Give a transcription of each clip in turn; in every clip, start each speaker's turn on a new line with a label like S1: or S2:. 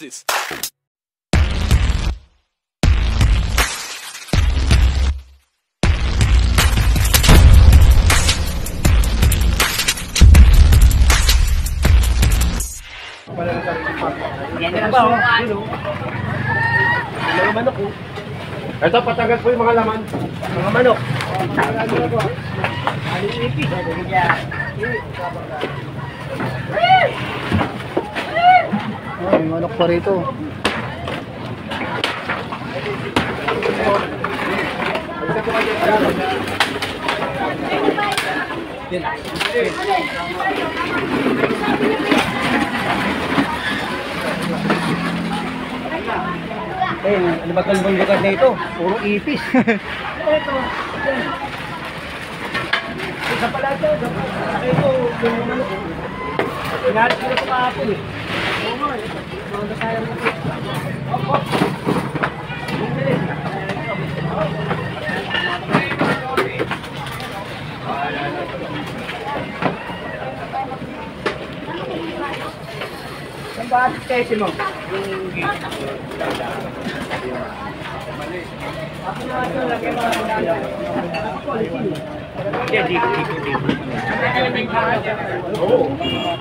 S1: this?
S2: Mga manok po.
S3: Ito, patagal po yung mga laman.
S2: Mga manok. May manok pa rito. Ano ba kalbang lugar na ito? Puro ipis. Ito. Isa pala ito. Ito, yung manok. Pinalit ko na ito kahapon eh. Oo nga eh. Mga kaya mo ito. Opo. Ang bakit kasi mo?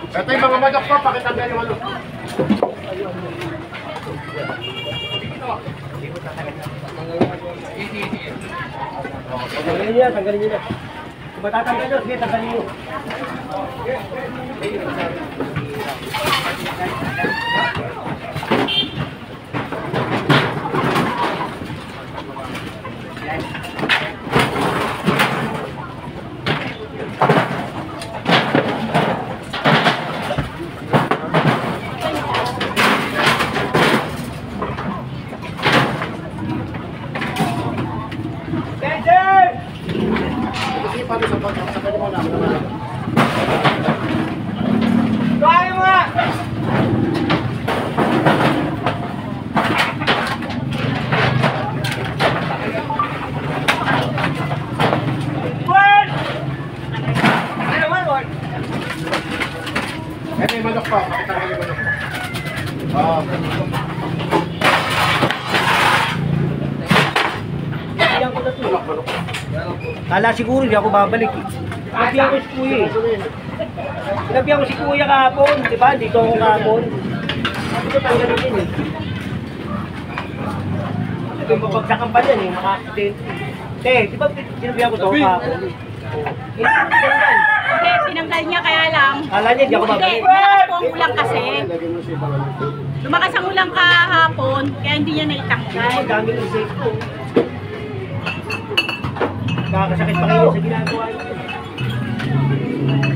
S3: Ito yung mga manok po, pakitanggal yung manok.
S2: Tanggalin niyo yan, tanggalin niyo yan. Kung matatanggal nyo, sige, tanggalin niyo.
S3: Ito yung manok po, pakitanggal yung manok po.
S2: Kala siguro hindi ako babalik eh. Sinabihan ko si Kuya eh. Sinabihan ko si Kuya kahapon, di ba? Dito ako kahapon. Sabi ko tanggalin din eh. Sabi mo bagsakan pa dyan eh, maka-accident. Di ba sinabihan ko ito kahapon?
S4: Hindi, tinanggal niya kaya lang.
S2: Kala niya hindi ako
S4: Hindi,
S2: babalik.
S4: malakas po ang ulang kasi. Lumakas ang ulang kahapon, kaya hindi niya naitanggal.
S2: Ang dami ng safe ko. Kakasakit pa kayo sa ginagawa niyo.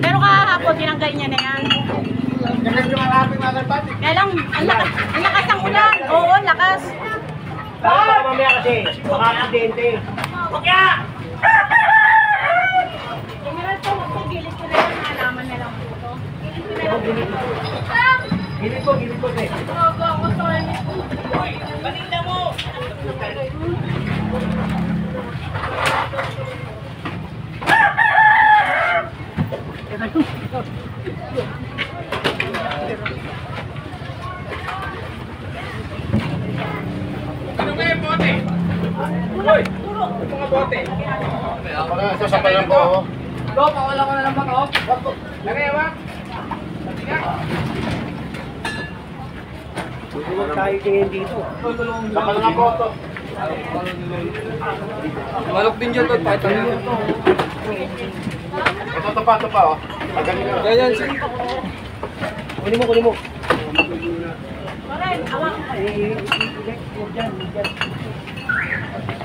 S4: Pero kahapon, tinanggal niya na yan. Kaya lang, ang lakas ang ulan. Oo, lakas.
S2: Baka mamaya kasi, maka-aksidente. Pagya!
S4: General po, magpagilis ko na yan, nalaman na lang po ito.
S2: Gilid ko, eh.
S4: Go, ako sorry.
S2: Uy, paninda mo!
S3: Ano ba yung bote? Uy! Mga bote. Sasapay lang po ako.
S2: Go, pakawala ko na lang ba ito?
S3: Lagay, wak.
S2: Huwag tayo tingin dito.
S3: Kapal na po ito.
S5: Malok din dyan, Tod. Pakita nyo.
S3: Ito pa, oh. Pagaling na.
S5: Ganyan, sir.
S2: Kunin mo.
S4: Correct, awak.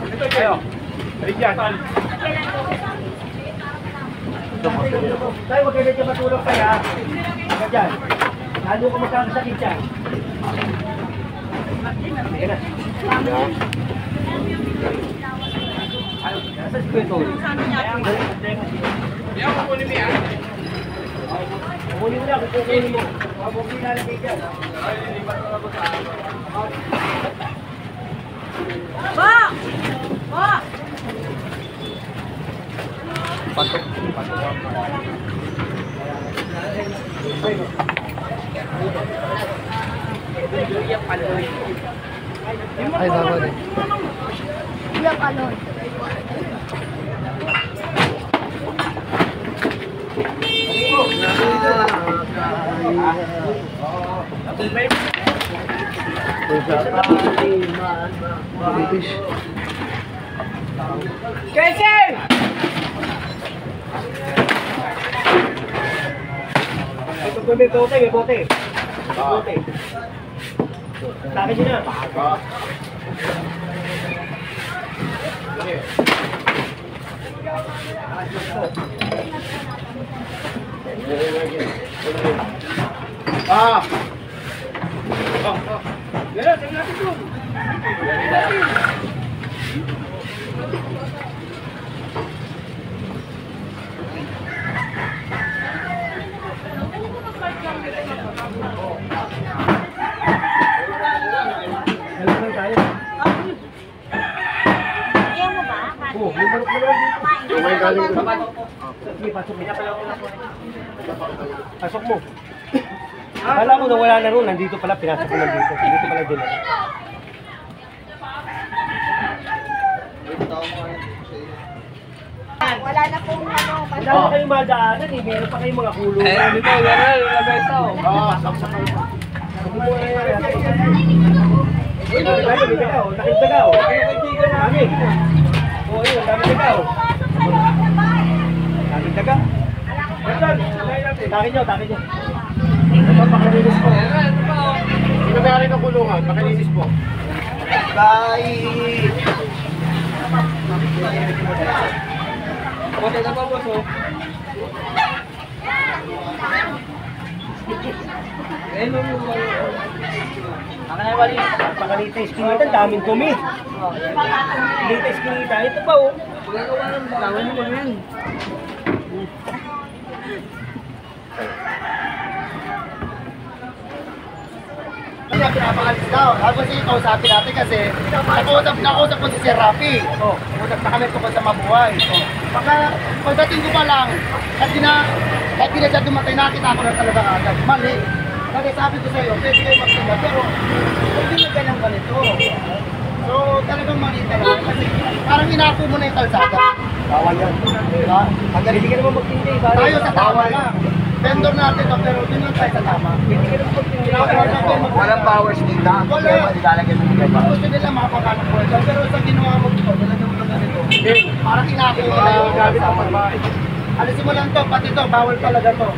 S3: Ito kayo. Bigyan.
S2: Tayo, huwag kayo dyan matulog kaya. Huwag ka dyan. Lalo ko magkakasakit dyan. Sige na. Nasa si Kuya Tony?
S3: Yan, kukunin mo yan.
S2: Kukunin mo na, kukunin mo. Huwag mo ilalagay dyan.
S4: Ba! Ba!
S5: Patok. Ay, dapat eh.
S1: Iya kalon.
S5: British.
S2: Casey! Ito may bote, may bote. Bote. Sabi niyo na.
S3: Ah!
S2: Ganun, tingnan natin doon. Dalawa tayo.
S1: Ayaw mo ba?
S2: Oh, may manok na naman dito.
S3: May galing ko.
S2: Sige, pasok mo. Pasok mo. Akala ko na wala na ron. Nandito pala, pinasok ko nandito. Dito pala din.
S1: Wala na pong ano.
S2: Wala na kayong madaanan eh. Meron pa kayong mga kulungan.
S5: Dito, ganun. Lagay ito.
S3: Ah, saksakan.
S2: Uy, dami tagaw. Nakintagaw. Dami. Oo, yun. Dami tagaw. Dami tagaw. Takin nyo, takin nyo. Napakalinis po.
S3: Sino may ari ng kulungan? Makalinis po.
S2: Bye!
S5: Bote na pa, boss, oh. Ayun,
S2: Napakalitis kinita, daming dumi. Litis kinita. Ito pa oh.
S5: Pagkagawa ng lawan mo yan.
S3: Kaya pinapakalis daw. Tapos ikaw sabi natin kasi nakausap ko si Sir Rafi. Usap na kami tungkol sa mabuhay. Pagdating ko pa lang, at di na siya dumatay, nakita ko na talaga agad. Mali. Kasi sabi ko sa iyo, pwede kayo magtinda, pero hindi na ganang ganito. So talagang mali talaga. Kasi parang inako mo na yung kalsada.
S2: Bawal yan.
S3: Diba?
S2: Hindi ka naman magtindi.
S3: Tayo sa tama lang. Vendor natin to, pero din lang tayo sa tama.
S2: Hindi ka naman magtindi.
S3: Walang powers nila. Wala. Gusto nila makapaghanap po ito. Pero sa ginawa mo ito, talagang mga ganito. Parang inako mo na yung
S2: Gamit ang pagbahay.
S3: alisin mo lang to, pati to, bawal talaga to.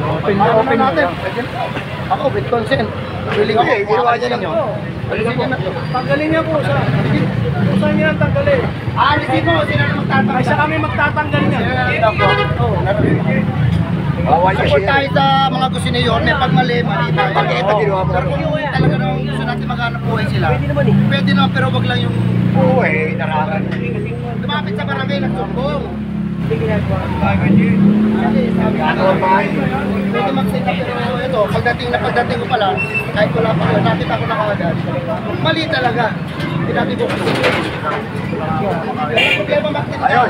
S2: Open
S3: Ano natin? Ako, with consent. Willing ako. Ginawa niya ninyo. Alisin niya na to.
S2: Tanggalin niya po siya. Saan niya ang tanggalin?
S3: Alisin mo, sila na magtatanggal.
S2: Ay siya kami magtatanggal niya.
S3: Support tayo sa mga kusiniyor, may pagmali, mali tayo. Pero kung talaga nang gusto natin maghanap buhay sila,
S2: Pwede naman eh.
S3: pwede naman, pero wag lang yung buhay, narangan. Lumapit sa barangay, nagsumbong.
S2: Hindi ginagawa.
S3: Kasi sabi ko, pwede mag-set up, pero ito, pagdating ko pala, kahit wala pa yun, nakita ko na kagad. Mali talaga. Hindi natin bukusin. Problema mag-set up.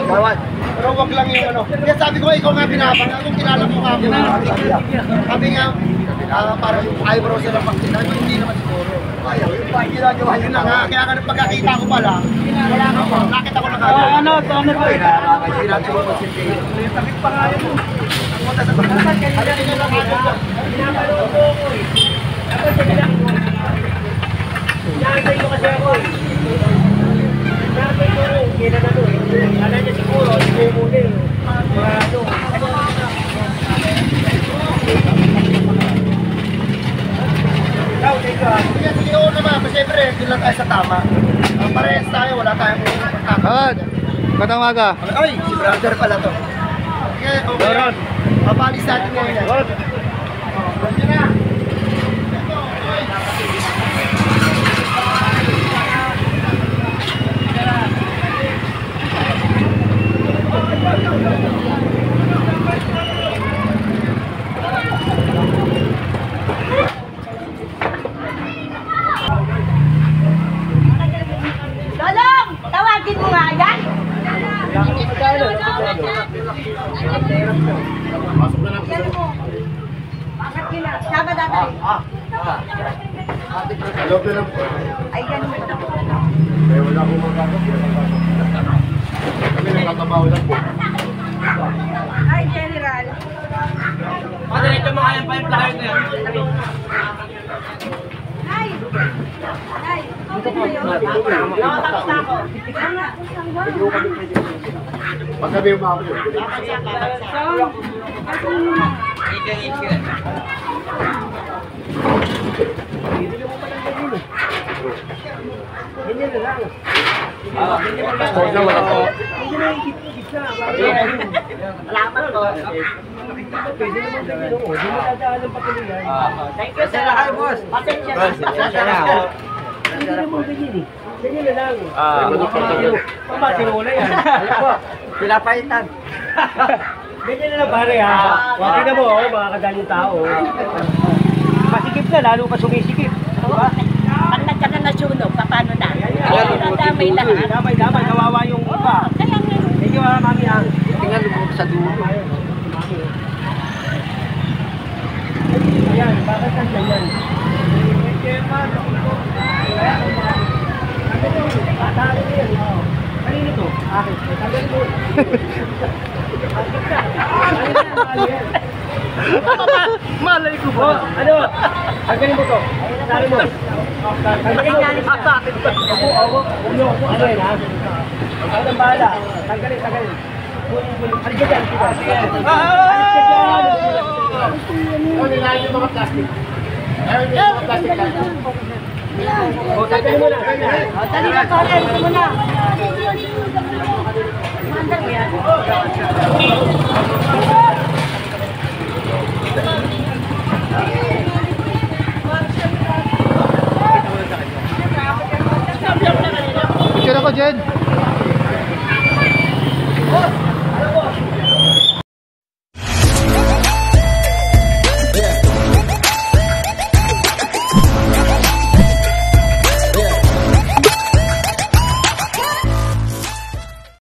S3: Pero wag lang yung ano. Kaya sabi ko, ikaw nga binabang, kung kilala mo ka ako. Sabi nga, parang eyebrow sila pag-set hindi naman siguro. Yun na nga, kaya nga pagkakita ko pala, wala ka pa, nakita ko na kagad.
S2: Ano po eh?
S3: Hindi natin bukusin.
S2: Takip pa nga yun.
S3: Alisin nyo lang agad.
S2: Pinapaloko ko eh. Tapos sige lang. Nakakay ko kasi ako eh. Nakakay ko rin. Kaya na ano eh. Ala niya siguro. Hindi mo muna eh. Mga ano. Ikaw, take ah.
S3: Sige, oo naman. Kasi siyempre, doon lang tayo sa tama. Parehas tayo, wala tayong pagkakot.
S5: Magandang umaga.
S3: Ay, si brother pala to. Sige, okay.
S2: Doron.
S3: Papalis natin ngayon yan.
S2: Doron.
S3: Nandiyan na.
S1: Lolong! Tawagin mo nga yan!
S3: Pasok na lang.
S1: Bakit gina? Sama dati.
S3: Loob na lang po.
S1: Ay, ganun ba?
S3: Eh, wala akong magkakaroon. Kami nagkakabaho lang po.
S1: Ay, General.
S2: Diretso mga yung pipe line na yan.
S1: Nay! Nay! Okay na yun?
S2: Nakatapos na ako.
S3: Pag kami umabot yun.
S2: Ganyan na lang.
S3: Huwag na wala po.
S1: Salamat po.
S2: Pwede naman sa ginoo. Di mo dadaan ng patuloyan.
S1: Thank you, sir. Hi, boss. Pasensya na.
S2: Hindi naman ganyan eh. Ganyan na lang.
S5: Pamatino na yan. Pinapaitan.
S2: Ganyan na lang pare ha. Tingnan mo, mga kadanyang tao. Masikip na, lalo pa sumisikip. Diba?
S4: Pag nagkaroon na sunog, paano na? Damay lahat.
S2: Damay, kawawa yung iba.
S4: Kaya nga,
S2: Thank you, mami ha.
S5: Tingnan mo sa dulo.
S2: Ayan, bakit ang ganyan? Kanino to? Akin. Tanggalin mo.
S5: Malay ko
S2: Oh, ano? Tanggalin mo to. Tanggalin mo. Tanggalin mo. Ako. Ano yun ha? Ako nang bahala. Tanggalin. Halika dyan.
S3: Ano nilayan yung mga plastic? Ayaw niyo yung mga plastic lang.
S2: O, tanggalin mo na.
S1: Dali na, pare. Ito mo na.
S5: Picture ako, Jen.